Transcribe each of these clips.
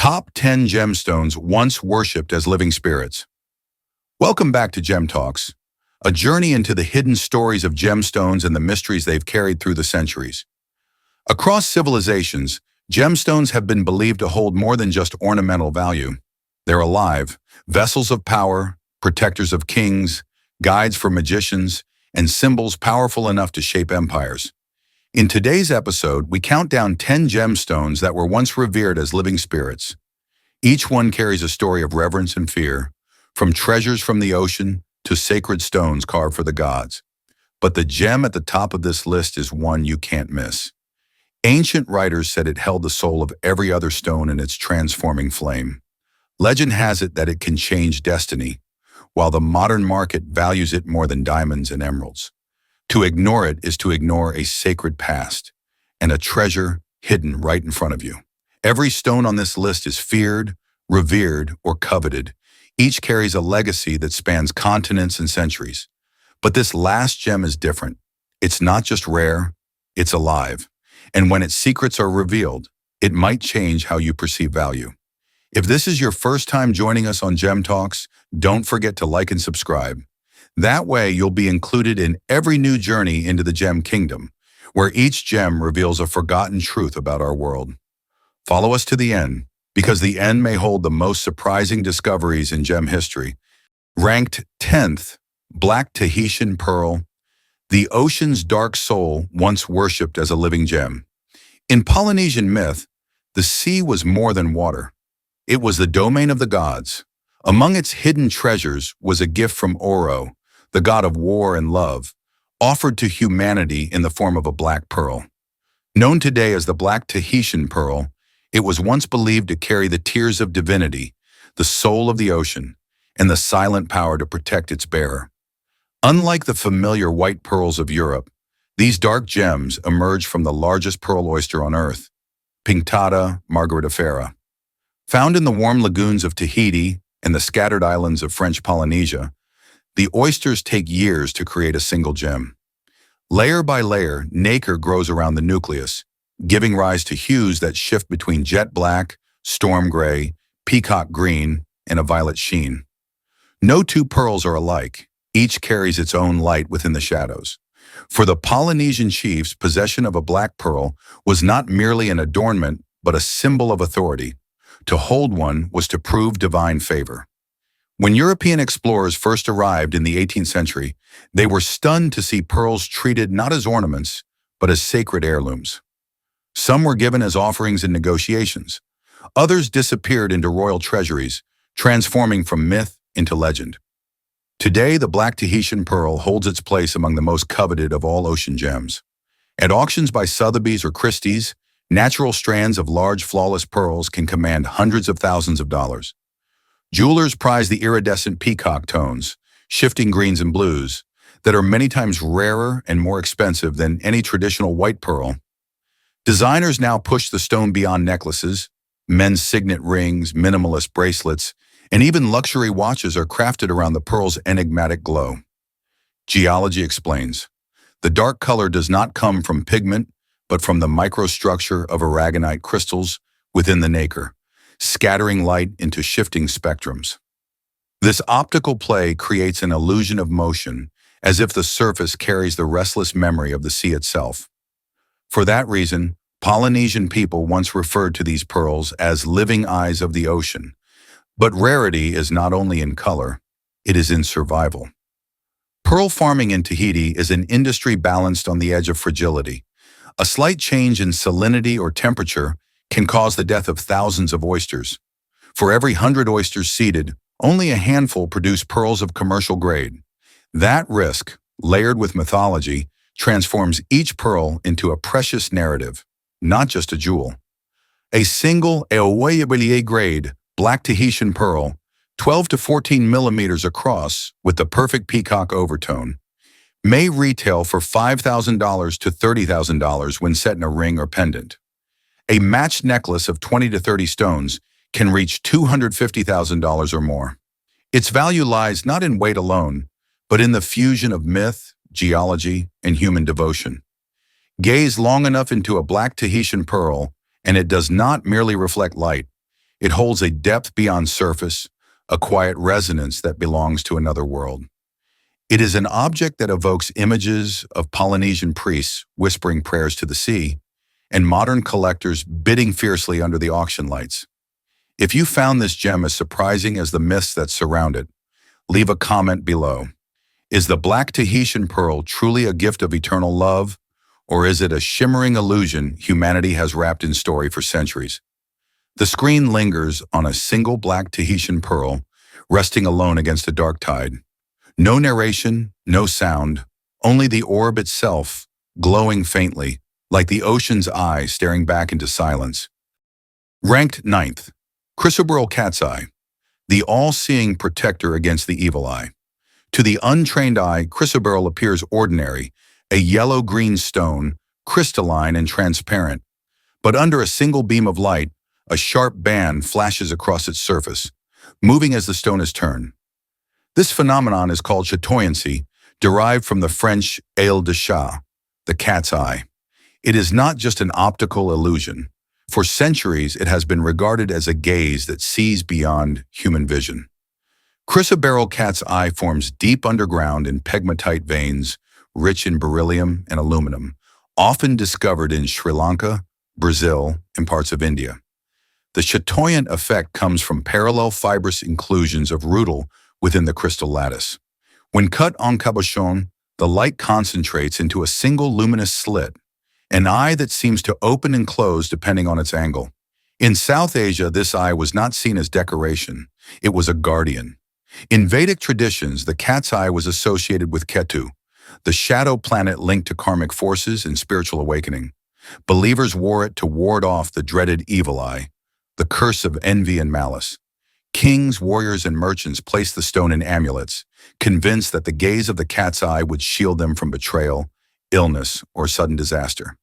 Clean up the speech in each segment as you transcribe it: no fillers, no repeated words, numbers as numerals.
Top 10 Gemstones Once Worshipped as Living Spirits. Welcome back to Gem Talks, a journey into the hidden stories of gemstones and the mysteries they've carried through the centuries. Across civilizations, gemstones have been believed to hold more than just ornamental value. They're alive, vessels of power, protectors of kings, guides for magicians, and symbols powerful enough to shape empires. In today's episode, we count down 10 gemstones that were once revered as living spirits. Each one carries a story of reverence and fear, from treasures from the ocean to sacred stones carved for the gods. But the gem at the top of this list is one you can't miss. Ancient writers said it held the soul of every other stone in its transforming flame. Legend has it that it can change destiny, while the modern market values it more than diamonds and emeralds. To ignore it is to ignore a sacred past and a treasure hidden right in front of you. Every stone on this list is feared, revered, or coveted. Each carries a legacy that spans continents and centuries. But this last gem is different. It's not just rare, it's alive. And when its secrets are revealed, it might change how you perceive value. If this is your first time joining us on Gem Talks, don't forget to like and subscribe. That way, you'll be included in every new journey into the Gem Kingdom, where each gem reveals a forgotten truth about our world. Follow us to the end, because the end may hold the most surprising discoveries in gem history. Ranked 10th, Black Tahitian Pearl, the ocean's dark soul once worshipped as a living gem. In Polynesian myth, the sea was more than water. It was the domain of the gods. Among its hidden treasures was a gift from Oro, the god of war and love, offered to humanity in the form of a black pearl. Known today as the Black Tahitian Pearl, it was once believed to carry the tears of divinity, the soul of the ocean, and the silent power to protect its bearer. Unlike the familiar white pearls of Europe, these dark gems emerged from the largest pearl oyster on Earth, Pinctada margaritifera. Found in the warm lagoons of Tahiti and the scattered islands of French Polynesia, the oysters take years to create a single gem. Layer by layer, nacre grows around the nucleus, giving rise to hues that shift between jet black, storm gray, peacock green, and a violet sheen. No two pearls are alike. Each carries its own light within the shadows. For the Polynesian chiefs, possession of a black pearl was not merely an adornment, but a symbol of authority. To hold one was to prove divine favor. When European explorers first arrived in the 18th century, they were stunned to see pearls treated not as ornaments, but as sacred heirlooms. Some were given as offerings in negotiations. Others disappeared into royal treasuries, transforming from myth into legend. Today, the Black Tahitian Pearl holds its place among the most coveted of all ocean gems. At auctions by Sotheby's or Christie's, natural strands of large, flawless pearls can command hundreds of thousands of dollars. Jewelers prize the iridescent peacock tones, shifting greens and blues, that are many times rarer and more expensive than any traditional white pearl. Designers now push the stone beyond necklaces. Men's signet rings, minimalist bracelets, and even luxury watches are crafted around the pearl's enigmatic glow. Geology explains, the dark color does not come from pigment, but from the microstructure of aragonite crystals within the nacre, scattering light into shifting spectrums. This optical play creates an illusion of motion, as if the surface carries the restless memory of the sea itself. For that reason, Polynesian people once referred to these pearls as living eyes of the ocean. But rarity is not only in color, it is in survival. Pearl farming in Tahiti is an industry balanced on the edge of fragility. A slight change in salinity or temperature can cause the death of thousands of oysters. For every 100 oysters seeded, only a handful produce pearls of commercial grade. That risk, layered with mythology, transforms each pearl into a precious narrative, not just a jewel. A single Eoyabilier grade Black Tahitian Pearl, 12 to 14 millimeters across with the perfect peacock overtone, may retail for $5,000 to $30,000 when set in a ring or pendant. A matched necklace of 20 to 30 stones can reach $250,000 or more. Its value lies not in weight alone, but in the fusion of myth, geology, and human devotion. Gaze long enough into a Black Tahitian pearl, and it does not merely reflect light. It holds a depth beyond surface, a quiet resonance that belongs to another world. It is an object that evokes images of Polynesian priests whispering prayers to the sea, and modern collectors bidding fiercely under the auction lights. If you found this gem as surprising as the myths that surround it, leave a comment below. Is the black Tahitian pearl truly a gift of eternal love, or is it a shimmering illusion humanity has wrapped in story for centuries? The screen lingers on a single black Tahitian pearl, resting alone against a dark tide. No narration, no sound, only the orb itself, glowing faintly, like the ocean's eye staring back into silence. Ranked ninth, Chrysoberyl cat's eye, the all-seeing protector against the evil eye. To the untrained eye, Chrysoberyl appears ordinary, a yellow-green stone, crystalline and transparent. But under a single beam of light, a sharp band flashes across its surface, moving as the stone is turned. This phenomenon is called chatoyancy, derived from the French œil de chat, the cat's eye. It is not just an optical illusion. For centuries, it has been regarded as a gaze that sees beyond human vision. Chrysoberyl cat's eye forms deep underground in pegmatite veins, rich in beryllium and aluminum, often discovered in Sri Lanka, Brazil, and parts of India. The chatoyant effect comes from parallel fibrous inclusions of rutile within the crystal lattice. When cut en cabochon, the light concentrates into a single luminous slit, an eye that seems to open and close depending on its angle. In South Asia, this eye was not seen as decoration, it was a guardian. In Vedic traditions, the cat's eye was associated with Ketu, the shadow planet linked to karmic forces and spiritual awakening. Believers wore it to ward off the dreaded evil eye, the curse of envy and malice. Kings, warriors, and merchants placed the stone in amulets, convinced that the gaze of the cat's eye would shield them from betrayal, illness, or sudden disaster.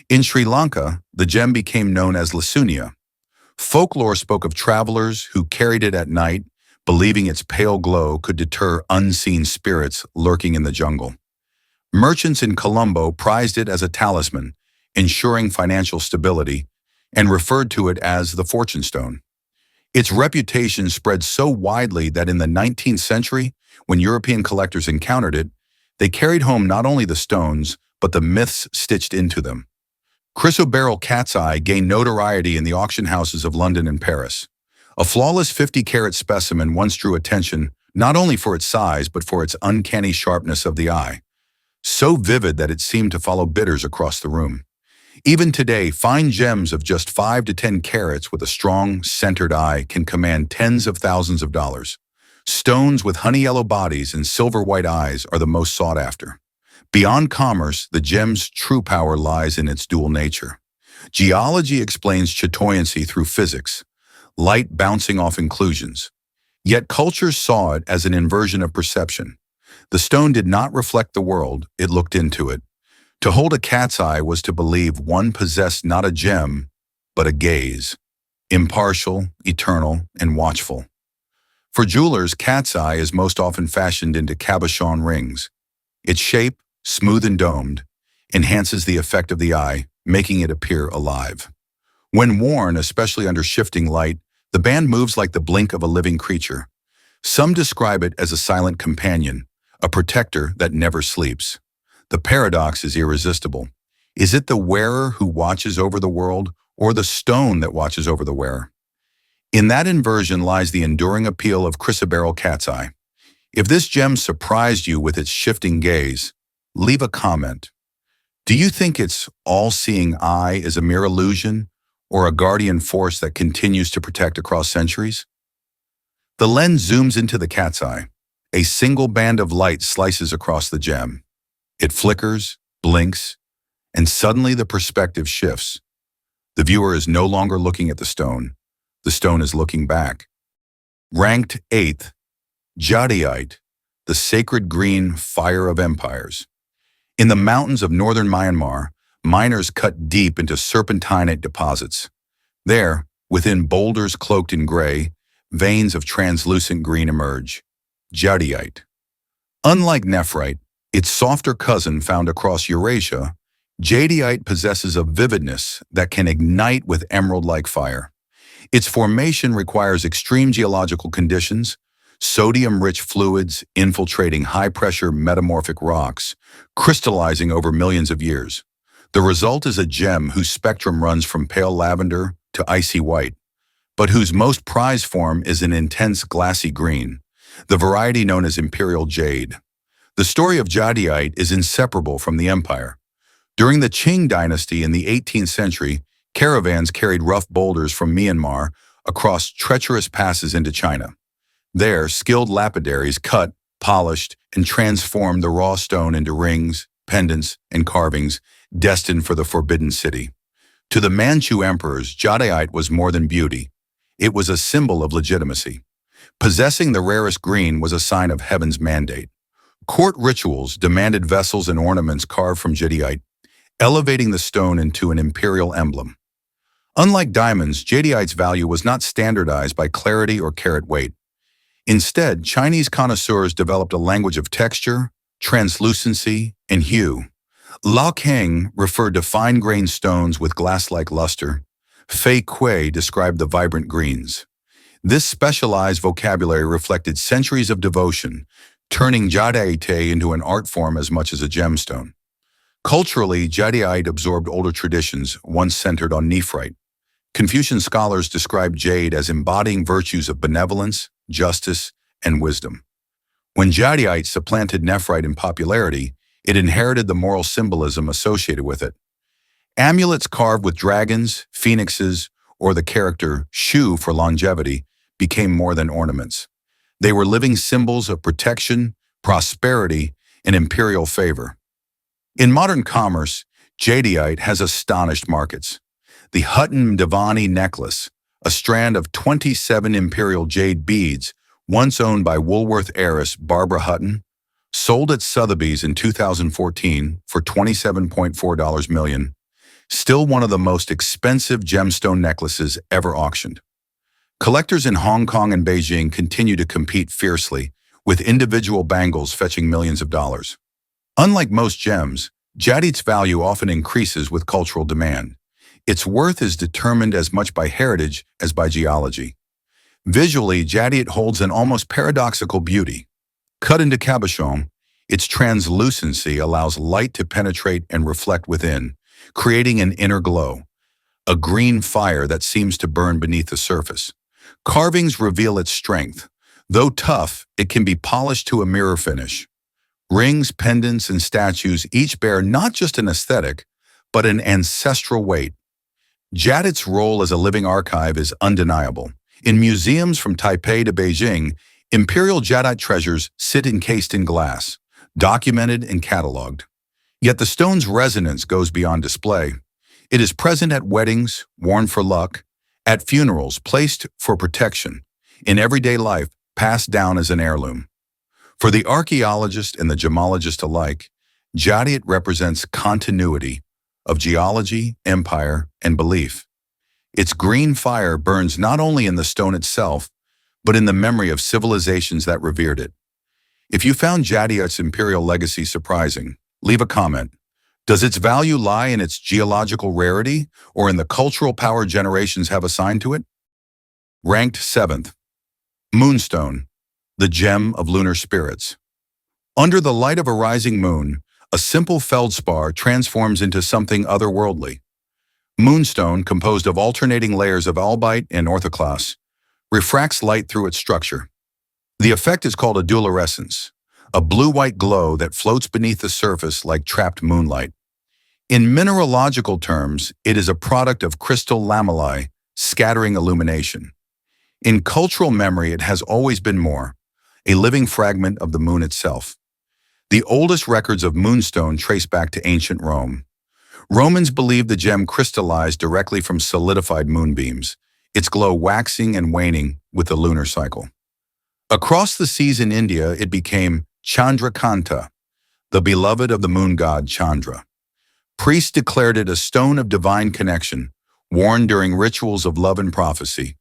In Sri Lanka, the gem became known as Lasunia. Folklore spoke of travelers who carried it at night, believing its pale glow could deter unseen spirits lurking in the jungle. Merchants in Colombo prized it as a talisman, ensuring financial stability, and referred to it as the fortune stone. Its reputation spread so widely that in the 19th century, when European collectors encountered it, they carried home not only the stones, but the myths stitched into them. Chrysoberyl cat's eye gained notoriety in the auction houses of London and Paris. A flawless 50-carat specimen once drew attention not only for its size, but for its uncanny sharpness of the eye, so vivid that it seemed to follow bidders across the room. Even today, fine gems of just 5 to 10 carats with a strong, centered eye can command tens of thousands of dollars. Stones with honey-yellow bodies and silver-white eyes are the most sought after. Beyond commerce, the gem's true power lies in its dual nature. Geology explains chatoyancy through physics, light bouncing off inclusions. Yet cultures saw it as an inversion of perception. The stone did not reflect the world, it looked into it. To hold a cat's eye was to believe one possessed not a gem, but a gaze, impartial, eternal, and watchful. For jewelers, cat's eye is most often fashioned into cabochon rings. Its shape, smooth and domed, enhances the effect of the eye, making it appear alive. When worn, especially under shifting light, the band moves like the blink of a living creature. Some describe it as a silent companion, a protector that never sleeps. The paradox is irresistible. Is it the wearer who watches over the world, or the stone that watches over the wearer? In that inversion lies the enduring appeal of Chrysoberyl cat's eye. If this gem surprised you with its shifting gaze, leave a comment. Do you think its all-seeing eye is a mere illusion, or a guardian force that continues to protect across centuries? The lens zooms into the cat's eye. A single band of light slices across the gem. It flickers, blinks, and suddenly the perspective shifts. The viewer is no longer looking at the stone is looking back. Ranked 8th, Jadeite, the sacred green fire of empires. In the mountains of northern Myanmar, miners cut deep into serpentinite deposits. There, within boulders cloaked in gray, veins of translucent green emerge. Jadeite. Unlike nephrite, its softer cousin found across Eurasia, jadeite possesses a vividness that can ignite with emerald-like fire. Its formation requires extreme geological conditions, sodium-rich fluids infiltrating high-pressure metamorphic rocks, crystallizing over millions of years. The result is a gem whose spectrum runs from pale lavender to icy white, but whose most prized form is an intense glassy green, the variety known as imperial jade. The story of jadeite is inseparable from the empire. During the Qing dynasty in the 18th century, caravans carried rough boulders from Myanmar across treacherous passes into China. There, skilled lapidaries cut, polished, and transformed the raw stone into rings, pendants, and carvings destined for the Forbidden City. To the Manchu emperors, jadeite was more than beauty. It was a symbol of legitimacy. Possessing the rarest green was a sign of heaven's mandate. Court rituals demanded vessels and ornaments carved from jadeite, elevating the stone into an imperial emblem. Unlike diamonds, jadeite's value was not standardized by clarity or carat weight. Instead, Chinese connoisseurs developed a language of texture, translucency, and hue. Lao Kang referred to fine-grained stones with glass-like luster. Fei Kui described the vibrant greens. This specialized vocabulary reflected centuries of devotion, turning jadeite into an art form as much as a gemstone. Culturally, jadeite absorbed older traditions, once centered on nephrite. Confucian scholars describe jade as embodying virtues of benevolence, justice, and wisdom. When jadeite supplanted nephrite in popularity, it inherited the moral symbolism associated with it. Amulets carved with dragons, phoenixes, or the character Shu for longevity became more than ornaments. They were living symbols of protection, prosperity, and imperial favor. In modern commerce, jadeite has astonished markets. The Hutton Divani necklace, a strand of 27 imperial jade beads, once owned by Woolworth heiress Barbara Hutton, sold at Sotheby's in 2014 for $27.4 million, still one of the most expensive gemstone necklaces ever auctioned. Collectors in Hong Kong and Beijing continue to compete fiercely, with individual bangles fetching millions of dollars. Unlike most gems, jadeite's value often increases with cultural demand. Its worth is determined as much by heritage as by geology. Visually, jadeite holds an almost paradoxical beauty. Cut into cabochon, its translucency allows light to penetrate and reflect within, creating an inner glow, a green fire that seems to burn beneath the surface. Carvings reveal its strength. Though tough, it can be polished to a mirror finish. Rings, pendants, and statues each bear not just an aesthetic, but an ancestral weight. Jadeite's role as a living archive is undeniable. In museums from Taipei to Beijing, imperial jadeite treasures sit encased in glass, documented and cataloged. Yet the stone's resonance goes beyond display. It is present at weddings, worn for luck, at funerals, placed for protection, in everyday life, passed down as an heirloom. For the archaeologist and the gemologist alike, jadeite represents continuity of geology, empire, and belief. Its green fire burns not only in the stone itself, but in the memory of civilizations that revered it. If you found jadeite's imperial legacy surprising, leave a comment. Does its value lie in its geological rarity or in the cultural power generations have assigned to it? Ranked 7th. Moonstone, the gem of lunar spirits. Under the light of a rising moon, a simple feldspar transforms into something otherworldly. Moonstone, composed of alternating layers of albite and orthoclase, refracts light through its structure. The effect is called a dualiscence, a blue-white glow that floats beneath the surface like trapped moonlight. In mineralogical terms, it is a product of crystal lamellae, scattering illumination. In cultural memory, it has always been more, a living fragment of the moon itself. The oldest records of moonstone trace back to ancient Rome. Romans believed the gem crystallized directly from solidified moonbeams, its glow waxing and waning with the lunar cycle. Across the seas in India, it became Chandrakanta, the beloved of the moon god Chandra. Priests declared it a stone of divine connection, worn during rituals of love and prophecy.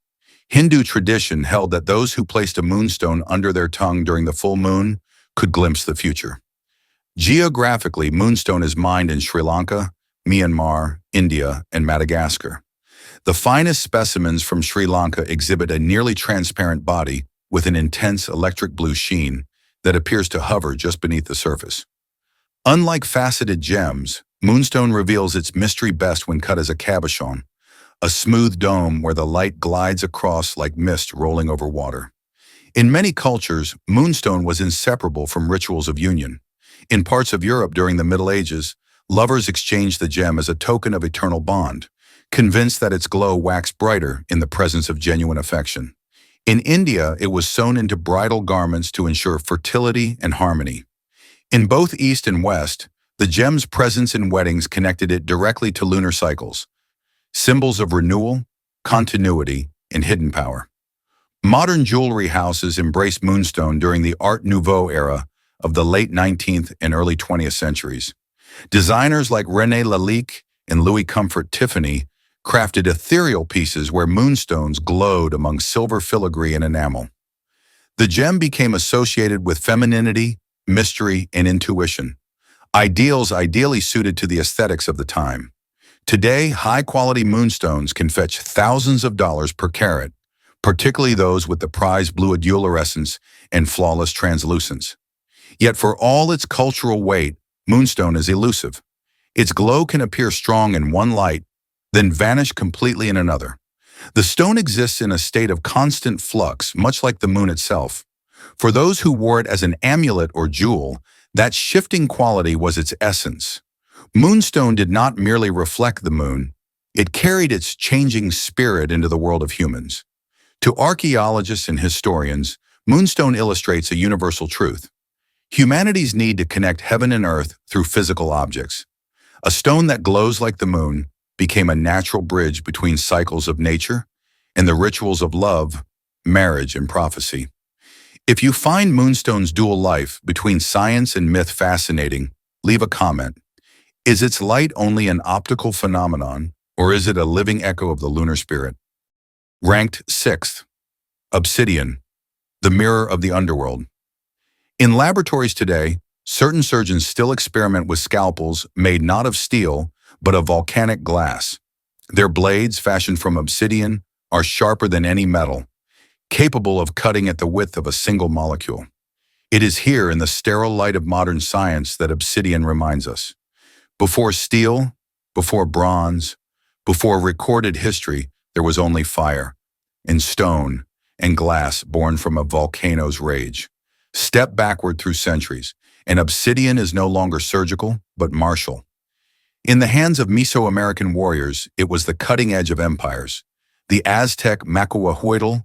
Hindu tradition held that those who placed a moonstone under their tongue during the full moon could glimpse the future. Geographically, moonstone is mined in Sri Lanka, Myanmar, India, and Madagascar. The finest specimens from Sri Lanka exhibit a nearly transparent body with an intense electric blue sheen that appears to hover just beneath the surface. Unlike faceted gems, Moonstone reveals its mystery best when cut as a cabochon, a smooth dome where the light glides across like mist rolling over water. In many cultures, Moonstone was inseparable from rituals of union. In parts of Europe during the Middle Ages, lovers exchanged the gem as a token of eternal bond, convinced that its glow waxed brighter in the presence of genuine affection. In India, it was sewn into bridal garments to ensure fertility and harmony. In both East and West, the gem's presence in weddings connected it directly to lunar cycles, symbols of renewal, continuity, and hidden power. Modern jewelry houses embraced Moonstone during the Art Nouveau era of the late 19th and early 20th centuries. Designers like René Lalique and Louis Comfort Tiffany crafted ethereal pieces where moonstones glowed among silver filigree and enamel. The gem became associated with femininity, mystery, and intuition, ideals ideally suited to the aesthetics of the time. Today, high-quality moonstones can fetch thousands of dollars per carat, particularly those with the prized blue adulorescence and flawless translucence. Yet for all its cultural weight, Moonstone is elusive. Its glow can appear strong in one light, then vanish completely in another. The stone exists in a state of constant flux, much like the moon itself. For those who wore it as an amulet or jewel, that shifting quality was its essence. Moonstone did not merely reflect the moon, it carried its changing spirit into the world of humans. To archaeologists and historians, Moonstone illustrates a universal truth. Humanity's need to connect heaven and earth through physical objects. A stone that glows like the moon became a natural bridge between cycles of nature and the rituals of love, marriage, and prophecy. If you find Moonstone's dual life between science and myth fascinating, leave a comment. Is its light only an optical phenomenon, or is it a living echo of the lunar spirit? Ranked 6th, Obsidian, the mirror of the underworld. In laboratories today, certain surgeons still experiment with scalpels made not of steel, but of volcanic glass. Their blades, fashioned from obsidian, are sharper than any metal, capable of cutting at the width of a single molecule. It is here in the sterile light of modern science that obsidian reminds us. Before steel, before bronze, before recorded history, there was only fire, and stone, and glass born from a volcano's rage. Step backward through centuries, and obsidian is no longer surgical, but martial. In the hands of Mesoamerican warriors, it was the cutting edge of empires. The Aztec macuahuitl,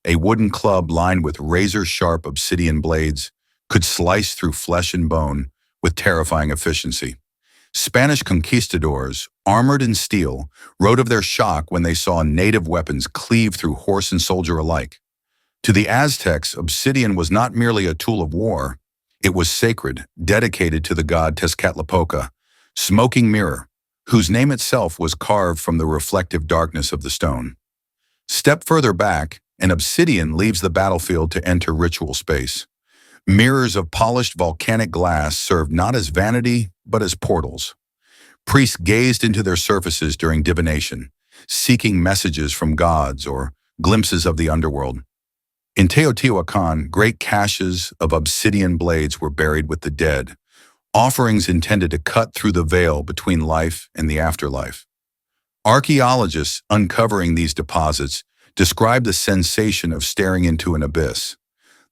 a wooden club lined with razor-sharp obsidian blades, could slice through flesh and bone with terrifying efficiency. Spanish conquistadors, armored in steel, wrote of their shock when they saw native weapons cleave through horse and soldier alike. To the Aztecs, obsidian was not merely a tool of war. It was sacred, dedicated to the god Tezcatlipoca, smoking mirror, whose name itself was carved from the reflective darkness of the stone. Step further back, and obsidian leaves the battlefield to enter ritual space. Mirrors of polished volcanic glass served not as vanity, but as portals. Priests gazed into their surfaces during divination, seeking messages from gods or glimpses of the underworld. In Teotihuacan, great caches of obsidian blades were buried with the dead, offerings intended to cut through the veil between life and the afterlife. Archaeologists uncovering these deposits describe the sensation of staring into an abyss.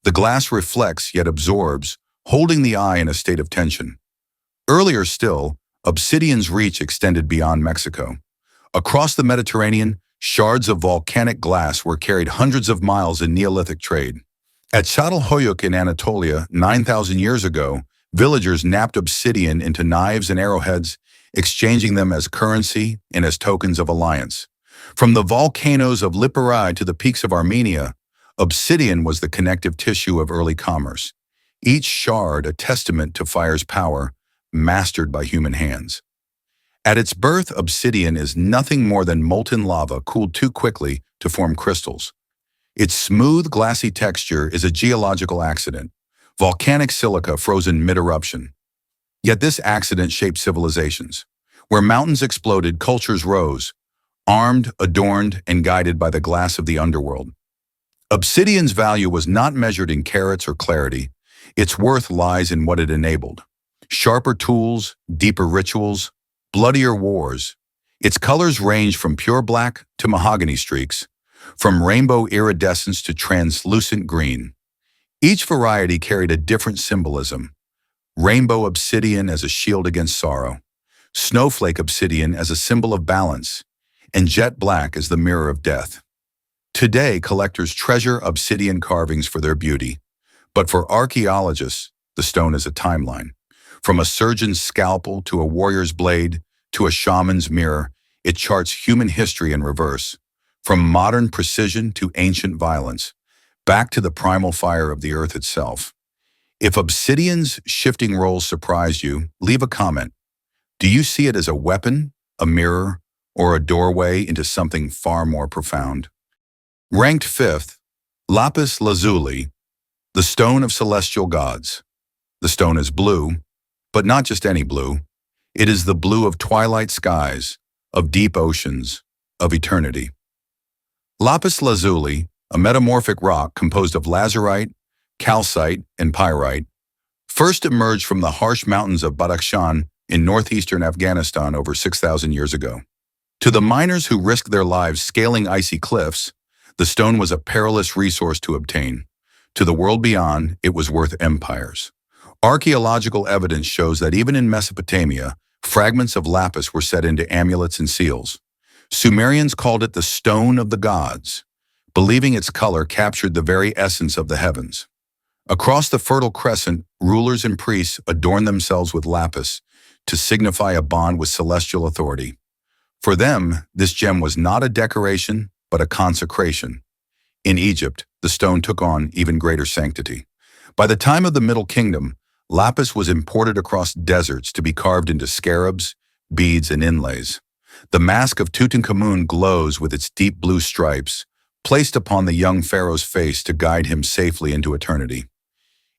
The glass reflects yet absorbs, holding the eye in a state of tension. Earlier still, obsidian's reach extended beyond Mexico. Across the Mediterranean, shards of volcanic glass were carried hundreds of miles in Neolithic trade. At Çatalhöyük in Anatolia, 9,000 years ago, villagers napped obsidian into knives and arrowheads, exchanging them as currency and as tokens of alliance. From the volcanoes of Lipari to the peaks of Armenia, obsidian was the connective tissue of early commerce, each shard a testament to fire's power, mastered by human hands. At its birth, obsidian is nothing more than molten lava cooled too quickly to form crystals. Its smooth, glassy texture is a geological accident, volcanic silica frozen mid-eruption. Yet this accident shaped civilizations. Where mountains exploded, cultures rose. armed, adorned, and guided by the glass of the underworld. Obsidian's value was not measured in carats or clarity. Its worth lies in what it enabled. Sharper tools, deeper rituals, bloodier wars. Its colors range from pure black to mahogany streaks, from rainbow iridescence to translucent green. Each variety carried a different symbolism. Rainbow obsidian as a shield against sorrow, snowflake obsidian as a symbol of balance, and jet black as the mirror of death. Today, collectors treasure obsidian carvings for their beauty, but for archaeologists, the stone is a timeline. From a surgeon's scalpel to a warrior's blade to a shaman's mirror, it charts human history in reverse. From modern precision to ancient violence, back to the primal fire of the earth itself. If obsidian's shifting roles surprised you, leave a comment. Do you see it as a weapon, a mirror, or a doorway into something far more profound? Ranked fifth, Lapis Lazuli, the stone of celestial gods. The stone is blue, but not just any blue. It is the blue of twilight skies, of deep oceans, of eternity. Lapis Lazuli, a metamorphic rock composed of lazurite, calcite, and pyrite, first emerged from the harsh mountains of Badakhshan in northeastern Afghanistan over 6,000 years ago. To the miners who risked their lives scaling icy cliffs, the stone was a perilous resource to obtain. To the world beyond, it was worth empires. Archaeological evidence shows that even in Mesopotamia, fragments of lapis were set into amulets and seals. Sumerians called it the stone of the gods, believing its color captured the very essence of the heavens. Across the Fertile Crescent, rulers and priests adorned themselves with lapis to signify a bond with celestial authority. For them, this gem was not a decoration, but a consecration. In Egypt, the stone took on even greater sanctity. By the time of the Middle Kingdom, lapis was imported across deserts to be carved into scarabs, beads, and inlays. The mask of Tutankhamun glows with its deep blue stripes, placed upon the young pharaoh's face to guide him safely into eternity.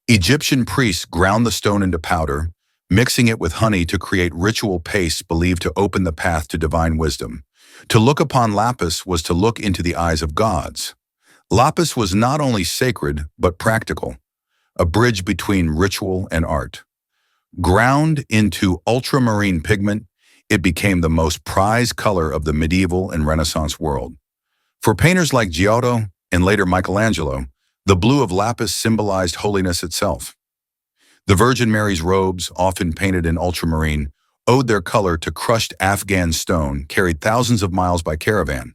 Egyptian priests ground the stone into powder, mixing it with honey to create ritual pastes believed to open the path to divine wisdom. To look upon lapis was to look into the eyes of gods. Lapis was not only sacred, but practical, a bridge between ritual and art. Ground into ultramarine pigment, it became the most prized color of the medieval and Renaissance world. For painters like Giotto and later Michelangelo, the blue of lapis symbolized holiness itself. The Virgin Mary's robes, often painted in ultramarine, owed their color to crushed Afghan stone carried thousands of miles by caravan.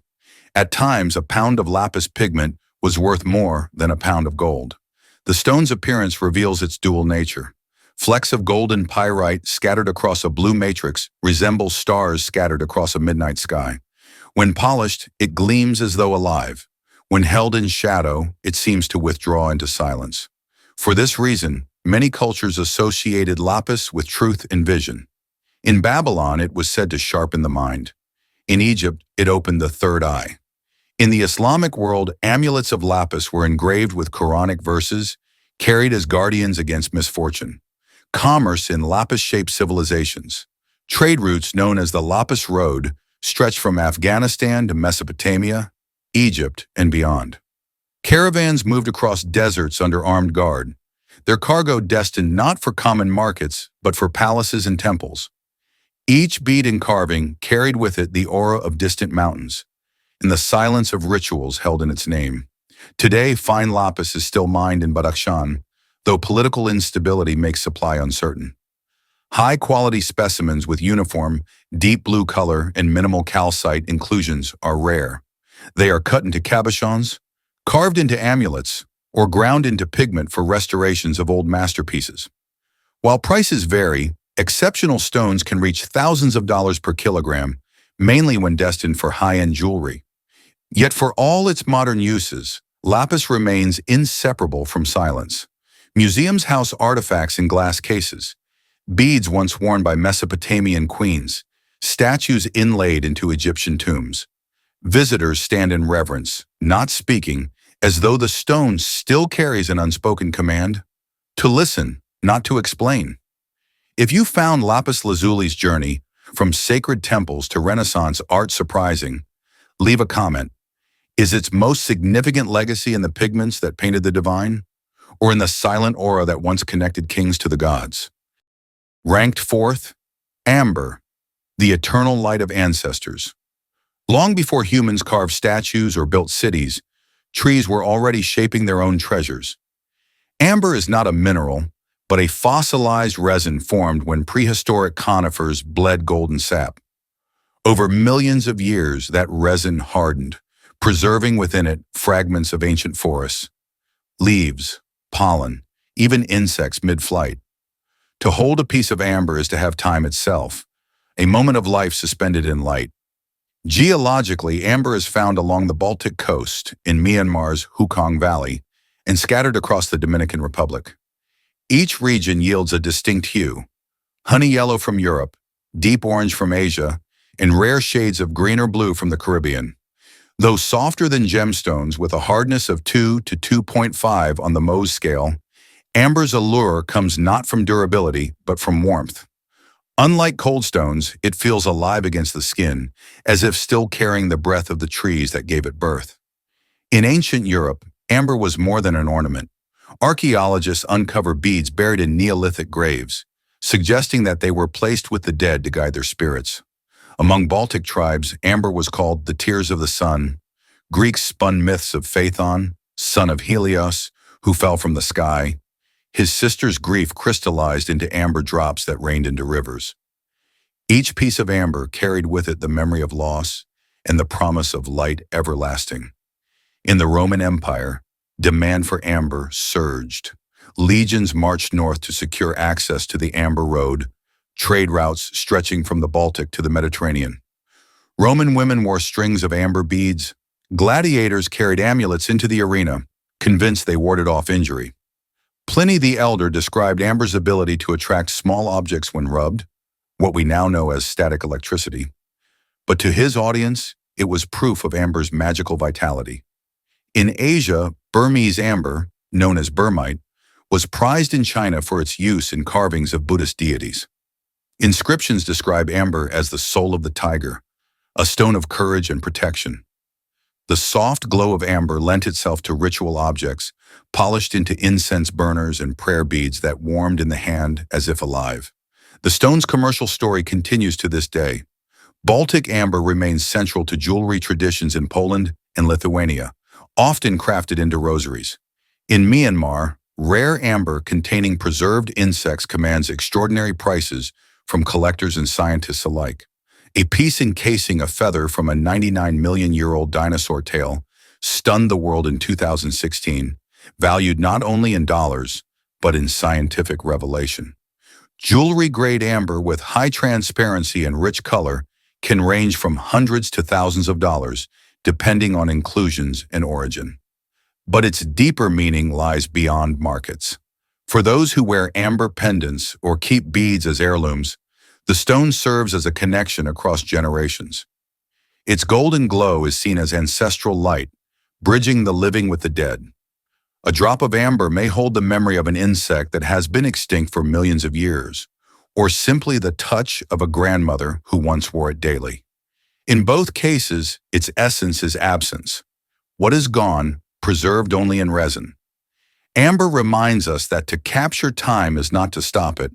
At times, a pound of lapis pigment was worth more than a pound of gold. The stone's appearance reveals its dual nature. Flecks of golden pyrite scattered across a blue matrix resemble stars scattered across a midnight sky. When polished, it gleams as though alive. When held in shadow, it seems to withdraw into silence. For this reason, many cultures associated lapis with truth and vision. In Babylon, it was said to sharpen the mind. In Egypt, it opened the third eye. In the Islamic world, amulets of lapis were engraved with Quranic verses, carried as guardians against misfortune. Commerce in lapis-shaped civilizations. Trade routes known as the Lapis Road stretched from Afghanistan to Mesopotamia, Egypt, and beyond. Caravans moved across deserts under armed guard, their cargo destined not for common markets, but for palaces and temples. Each bead and carving carried with it the aura of distant mountains and the silence of rituals held in its name. Today, fine lapis is still mined in Badakhshan, though political instability makes supply uncertain. High-quality specimens with uniform, deep blue color and minimal calcite inclusions are rare. They are cut into cabochons, carved into amulets, or ground into pigment for restorations of old masterpieces. While prices vary, exceptional stones can reach thousands of dollars per kilogram, mainly when destined for high-end jewelry. Yet for all its modern uses, lapis remains inseparable from silence. Museums house artifacts in glass cases, beads once worn by Mesopotamian queens, statues inlaid into Egyptian tombs. Visitors stand in reverence, not speaking, as though the stone still carries an unspoken command to listen, not to explain. If you found Lapis Lazuli's journey from sacred temples to Renaissance art surprising, Leave a comment. Is its most significant legacy in the pigments that painted the divine, or in the silent aura that once connected kings to the gods? Ranked fourth, amber, the eternal light of ancestors. Long before humans carved statues or built cities, trees were already shaping their own treasures. Amber is not a mineral, but a fossilized resin formed when prehistoric conifers bled golden sap. Over millions of years, that resin hardened, preserving within it fragments of ancient forests, leaves, pollen, even insects mid-flight. To hold a piece of amber is to have time itself, a moment of life suspended in light. Geologically, amber is found along the Baltic coast, in Myanmar's Hukong Valley, and scattered across the Dominican Republic. Each region yields a distinct hue: honey yellow from Europe, deep orange from Asia, and rare shades of green or blue from the Caribbean. Though softer than gemstones with a hardness of 2 to 2.5 on the Mohs scale, amber's allure comes not from durability, but from warmth. Unlike cold stones, it feels alive against the skin, as if still carrying the breath of the trees that gave it birth. In ancient Europe, amber was more than an ornament. Archaeologists uncover beads buried in Neolithic graves, suggesting that they were placed with the dead to guide their spirits. Among Baltic tribes, amber was called the tears of the sun. Greeks spun myths of Phaethon, son of Helios, who fell from the sky. His sister's grief crystallized into amber drops that rained into rivers. Each piece of amber carried with it the memory of loss and the promise of light everlasting. In the Roman Empire, demand for amber surged. Legions marched north to secure access to the Amber Road, trade routes stretching from the Baltic to the Mediterranean. Roman women wore strings of amber beads. Gladiators carried amulets into the arena, convinced they warded off injury. Pliny the Elder described amber's ability to attract small objects when rubbed, what we now know as static electricity. But to his audience, it was proof of amber's magical vitality. In Asia, Burmese amber, known as Burmite, was prized in China for its use in carvings of Buddhist deities. Inscriptions describe amber as the soul of the tiger, a stone of courage and protection. The soft glow of amber lent itself to ritual objects, polished into incense burners and prayer beads that warmed in the hand as if alive. The stone's commercial story continues to this day. Baltic amber remains central to jewelry traditions in Poland and Lithuania, often crafted into rosaries. In Myanmar, rare amber containing preserved insects commands extraordinary prices from collectors and scientists alike. A piece encasing a feather from a 99-million-year-old dinosaur tail stunned the world in 2016, valued not only in dollars, but in scientific revelation. Jewelry-grade amber with high transparency and rich color can range from hundreds to thousands of dollars, depending on inclusions and origin. But its deeper meaning lies beyond markets. For those who wear amber pendants or keep beads as heirlooms, the stone serves as a connection across generations. Its golden glow is seen as ancestral light, bridging the living with the dead. A drop of amber may hold the memory of an insect that has been extinct for millions of years, or simply the touch of a grandmother who once wore it daily. In both cases, its essence is absence. What is gone, preserved only in resin. Amber reminds us that to capture time is not to stop it,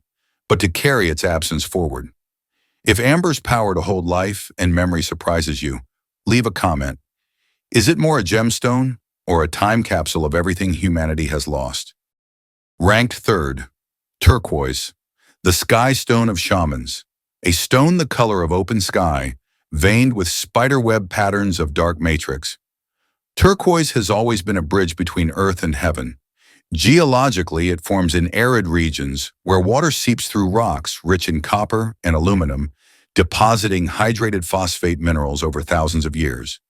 but to carry its absence forward. If amber's power to hold life and memory surprises you, leave a comment. Is it more a gemstone or a time capsule of everything humanity has lost? Ranked third, turquoise, the sky stone of shamans, a stone the color of open sky, veined with spiderweb patterns of dark matrix. Turquoise has always been a bridge between earth and heaven. Geologically, it forms in arid regions where water seeps through rocks rich in copper and aluminum, depositing hydrated phosphate minerals over thousands of years.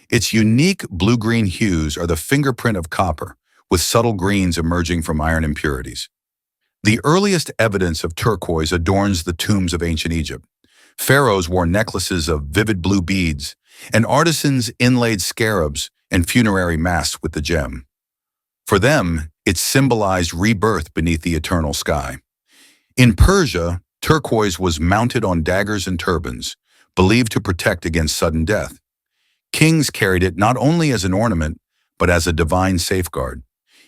Its unique blue-green hues are the fingerprint of copper, with subtle greens emerging from iron impurities. The earliest evidence of turquoise adorns the tombs of ancient Egypt. Pharaohs wore necklaces of vivid blue beads, and artisans inlaid scarabs and funerary masks with the gem. For them, it symbolized rebirth beneath the eternal sky. In Persia, turquoise was mounted on daggers and turbans, believed to protect against sudden death. Kings carried it not only as an ornament, but as a divine safeguard.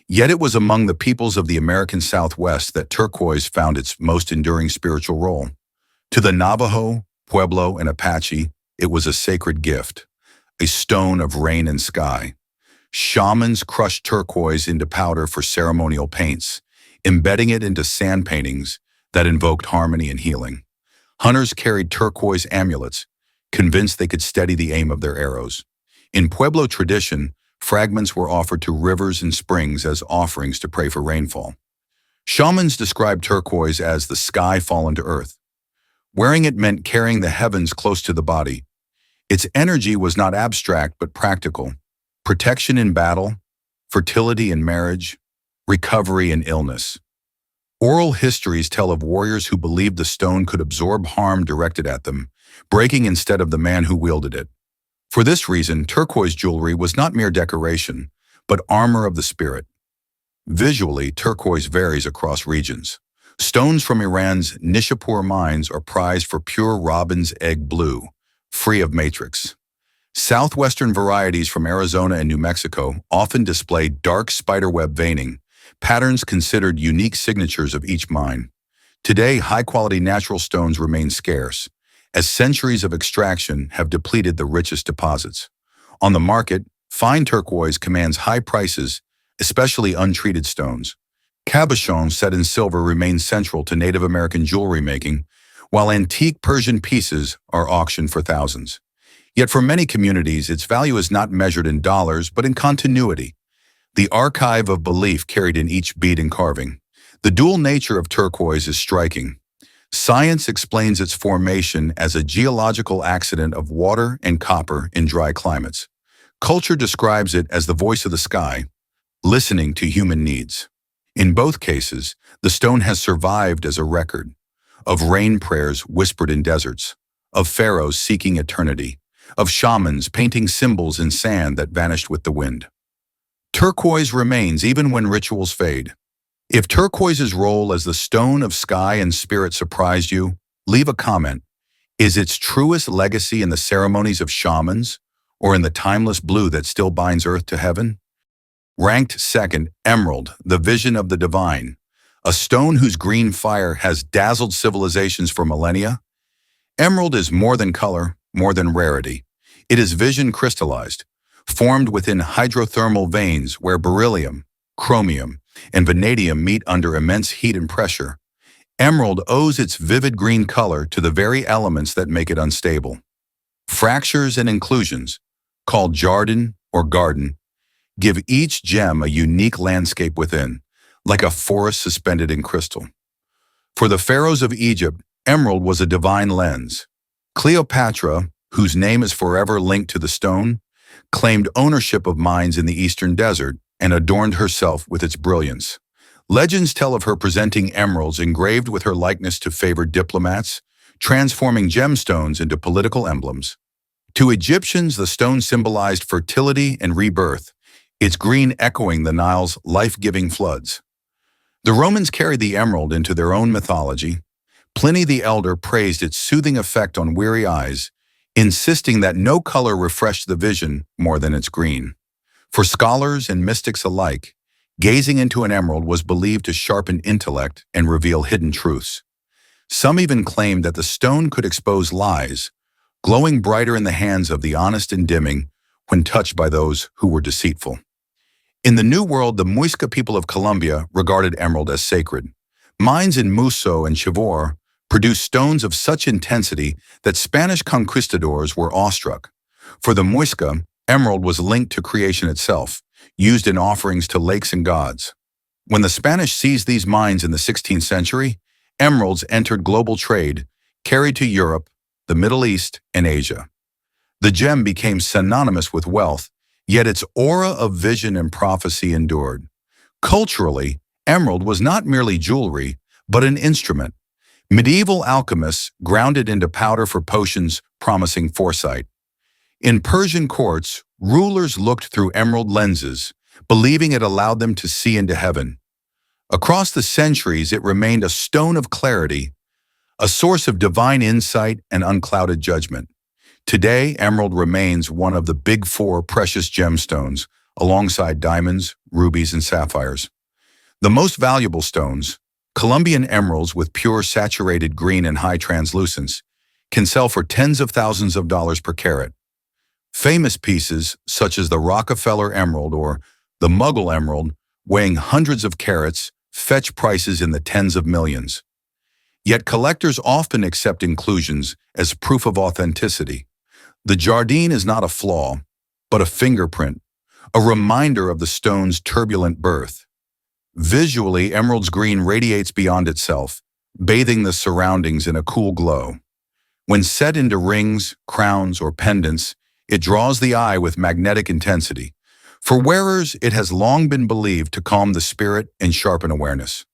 Yet it was among the peoples of the American Southwest that turquoise found its most enduring spiritual role. To the Navajo, Pueblo, and Apache, it was a sacred gift, a stone of rain and sky. Shamans crushed turquoise into powder for ceremonial paints, embedding it into sand paintings that invoked harmony and healing. Hunters carried turquoise amulets, convinced they could steady the aim of their arrows. In Pueblo tradition, fragments were offered to rivers and springs as offerings to pray for rainfall. Shamans described turquoise as the sky fallen to earth. Wearing it meant carrying the heavens close to the body. Its energy was not abstract but practical. Protection in battle, fertility in marriage, recovery in illness. Oral histories tell of warriors who believed the stone could absorb harm directed at them, breaking instead of the man who wielded it. For this reason, turquoise jewelry was not mere decoration, but armor of the spirit. Visually, turquoise varies across regions. Stones from Iran's Nishapur mines are prized for pure robin's egg blue, free of matrix. Southwestern varieties from Arizona and New Mexico often display dark spiderweb veining, patterns considered unique signatures of each mine. Today, high-quality natural stones remain scarce, as centuries of extraction have depleted the richest deposits. On the market, fine turquoise commands high prices, especially untreated stones. Cabochon set in silver remains central to Native American jewelry making, while antique Persian pieces are auctioned for thousands. Yet for many communities, its value is not measured in dollars, but in continuity, the archive of belief carried in each bead and carving. The dual nature of turquoise is striking. Science explains its formation as a geological accident of water and copper in dry climates. Culture describes it as the voice of the sky, listening to human needs. In both cases, the stone has survived as a record of rain prayers whispered in deserts, of pharaohs seeking eternity, of shamans painting symbols in sand that vanished with the wind. Turquoise remains even when rituals fade. If turquoise's role as the stone of sky and spirit surprised you, leave a comment. Is its truest legacy in the ceremonies of shamans, or in the timeless blue that still binds earth to heaven? Ranked second, emerald, the vision of the divine, a stone whose green fire has dazzled civilizations for millennia. Emerald is more than color, more than rarity. It is vision crystallized, formed within hydrothermal veins where beryllium, chromium, and vanadium meet under immense heat and pressure. Emerald owes its vivid green color to the very elements that make it unstable. Fractures and inclusions, called jardin or garden, give each gem a unique landscape within, like a forest suspended in crystal. For the pharaohs of Egypt, emerald was a divine lens. Cleopatra, whose name is forever linked to the stone, claimed ownership of mines in the eastern desert and adorned herself with its brilliance. Legends tell of her presenting emeralds engraved with her likeness to favored diplomats, transforming gemstones into political emblems. To Egyptians, the stone symbolized fertility and rebirth, its green echoing the Nile's life-giving floods. The Romans carried the emerald into their own mythology. Pliny the Elder praised its soothing effect on weary eyes, insisting that no color refreshed the vision more than its green. For scholars and mystics alike, gazing into an emerald was believed to sharpen intellect and reveal hidden truths. Some even claimed that the stone could expose lies, glowing brighter in the hands of the honest and dimming when touched by those who were deceitful. In the New World, the Muisca people of Colombia regarded emerald as sacred. Mines in Muso and Chivor produced stones of such intensity that Spanish conquistadors were awestruck. For the Muisca, emerald was linked to creation itself, used in offerings to lakes and gods. When the Spanish seized these mines in the 16th century, emeralds entered global trade, carried to Europe, the Middle East, and Asia. The gem became synonymous with wealth, yet its aura of vision and prophecy endured. Culturally, emerald was not merely jewelry, but an instrument. Medieval alchemists ground it into powder for potions promising foresight. In Persian courts, rulers looked through emerald lenses, believing it allowed them to see into heaven. Across the centuries, it remained a stone of clarity, a source of divine insight and unclouded judgment. Today, emerald remains one of the big four precious gemstones, alongside diamonds, rubies, and sapphires. The most valuable stones, Colombian emeralds with pure saturated green and high translucence, can sell for tens of thousands of dollars per carat. Famous pieces, such as the Rockefeller Emerald or the Mughal Emerald, weighing hundreds of carats, fetch prices in the tens of millions. Yet collectors often accept inclusions as proof of authenticity. The Jardine is not a flaw, but a fingerprint, a reminder of the stone's turbulent birth. Visually, emerald's green radiates beyond itself, bathing the surroundings in a cool glow. When set into rings, crowns, or pendants, it draws the eye with magnetic intensity. For wearers, it has long been believed to calm the spirit and sharpen awareness.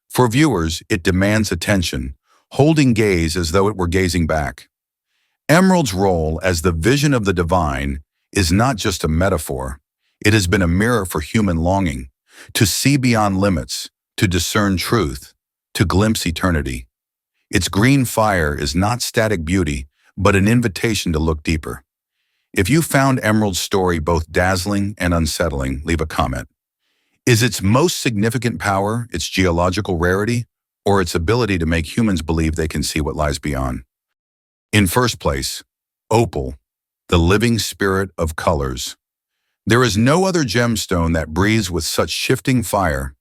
For viewers, it demands attention, holding gaze as though it were gazing back. Emerald's role as the vision of the divine is not just a metaphor. It has been a mirror for human longing, to see beyond limits, to discern truth, to glimpse eternity. Its green fire is not static beauty, but an invitation to look deeper. If you found Emerald's story both dazzling and unsettling, leave a comment. Is its most significant power its geological rarity, or its ability to make humans believe they can see what lies beyond? In first place, opal, the living spirit of colors. There is no other gemstone that breathes with such shifting fire.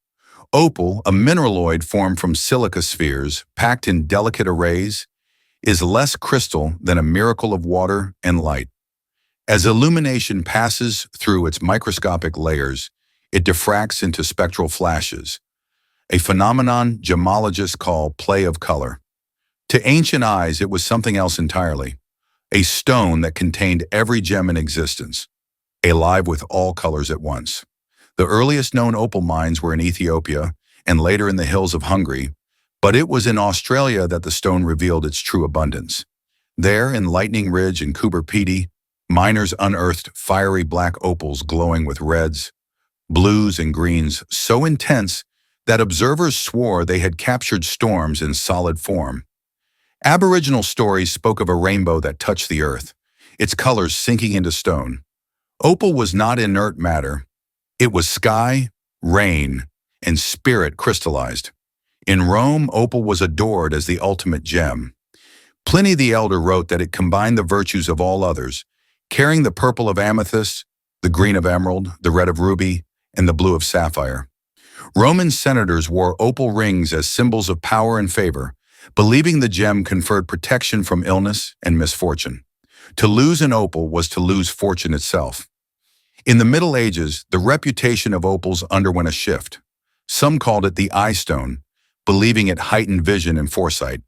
Opal, a mineraloid formed from silica spheres packed in delicate arrays, is less crystal than a miracle of water and light. As illumination passes through its microscopic layers, it diffracts into spectral flashes, a phenomenon gemologists call play of color. To ancient eyes, it was something else entirely, a stone that contained every gem in existence, alive with all colors at once. The earliest known opal mines were in Ethiopia and later in the hills of Hungary, but it was in Australia that the stone revealed its true abundance. There, in Lightning Ridge and Coober Pedy, miners unearthed fiery black opals glowing with reds, blues, and greens so intense that observers swore they had captured storms in solid form. Aboriginal stories spoke of a rainbow that touched the earth, its colors sinking into stone. Opal was not inert matter. It was sky, rain, and spirit crystallized. In Rome, opal was adored as the ultimate gem. Pliny the Elder wrote that it combined the virtues of all others, carrying the purple of amethyst, the green of emerald, the red of ruby, and the blue of sapphire. Roman senators wore opal rings as symbols of power and favor, believing the gem conferred protection from illness and misfortune. To lose an opal was to lose fortune itself. In the Middle Ages, the reputation of opals underwent a shift. Some called it the eye stone, believing it heightened vision and foresight.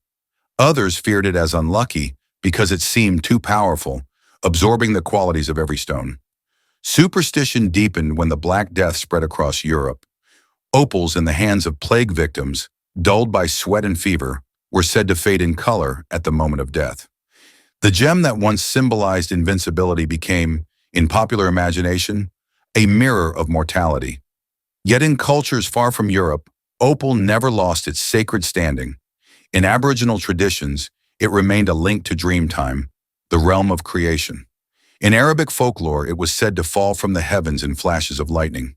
Others feared it as unlucky because it seemed too powerful, absorbing the qualities of every stone. Superstition deepened when the Black Death spread across Europe. Opals in the hands of plague victims, dulled by sweat and fever, were said to fade in color at the moment of death. The gem that once symbolized invincibility became, in popular imagination, a mirror of mortality. Yet in cultures far from Europe, opal never lost its sacred standing. In Aboriginal traditions, it remained a link to dreamtime, the realm of creation. In Arabic folklore, it was said to fall from the heavens in flashes of lightning.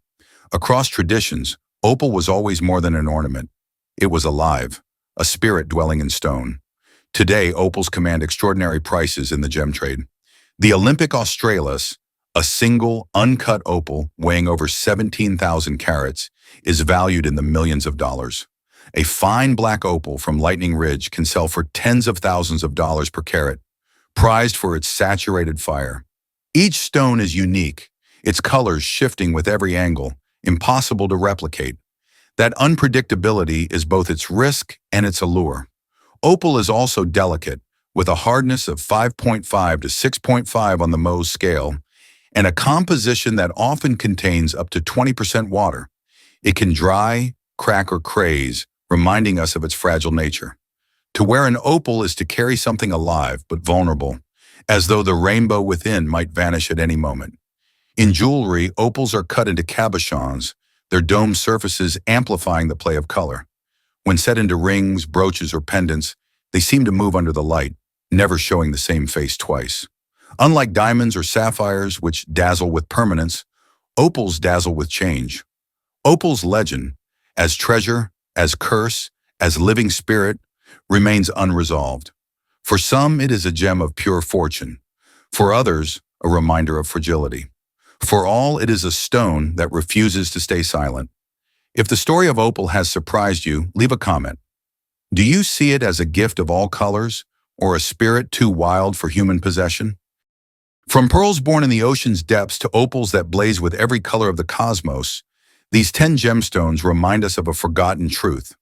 Across traditions, opal was always more than an ornament. It was alive, a spirit dwelling in stone. Today, opals command extraordinary prices in the gem trade. The Olympic Australis, a single, uncut opal weighing over 17,000 carats, is valued in the millions of dollars. A fine black opal from Lightning Ridge can sell for tens of thousands of dollars per carat, prized for its saturated fire. Each stone is unique, its colors shifting with every angle, impossible to replicate. That unpredictability is both its risk and its allure. Opal is also delicate, with a hardness of 5.5 to 6.5 on the Mohs scale, and a composition that often contains up to 20% water. It can dry, crack, or craze, reminding us of its fragile nature. To wear an opal is to carry something alive but vulnerable, as though the rainbow within might vanish at any moment. In jewelry, opals are cut into cabochons, their domed surfaces amplifying the play of color. When set into rings, brooches, or pendants, they seem to move under the light, never showing the same face twice. Unlike diamonds or sapphires, which dazzle with permanence, opals dazzle with change. Opal's legend, as treasure, as curse, as living spirit, remains unresolved. For some, it is a gem of pure fortune. For others, a reminder of fragility. For all, it is a stone that refuses to stay silent. If the story of opal has surprised you, leave a comment. Do you see it as a gift of all colors, or a spirit too wild for human possession? From pearls born in the ocean's depths to opals that blaze with every color of the cosmos, these 10 gemstones remind us of a forgotten truth.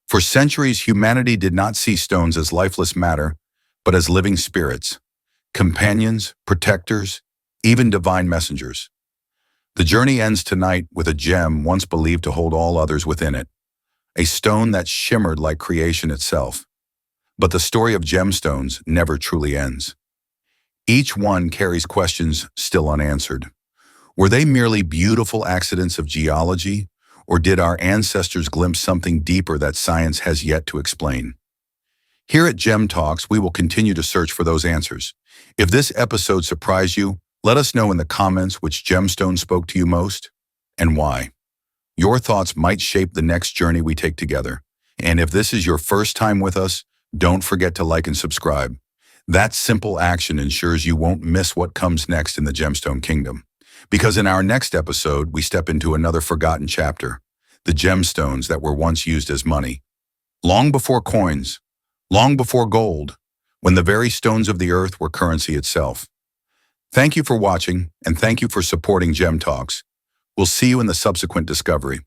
For centuries, humanity did not see stones as lifeless matter, but as living spirits, companions, protectors, even divine messengers. The journey ends tonight with a gem once believed to hold all others within it, a stone that shimmered like creation itself. But the story of gemstones never truly ends. Each one carries questions still unanswered. Were they merely beautiful accidents of geology, or did our ancestors glimpse something deeper that science has yet to explain? Here at Gem Talks, we will continue to search for those answers. If this episode surprised you, let us know in the comments which gemstone spoke to you most and why. Your thoughts might shape the next journey we take together. And if this is your first time with us, don't forget to like and subscribe. That simple action ensures you won't miss what comes next in the Gemstone Kingdom. Because in our next episode, we step into another forgotten chapter, the gemstones that were once used as money. Long before coins, long before gold, when the very stones of the earth were currency itself. Thank you for watching, and thank you for supporting Gem Talks. We'll see you in the subsequent discovery.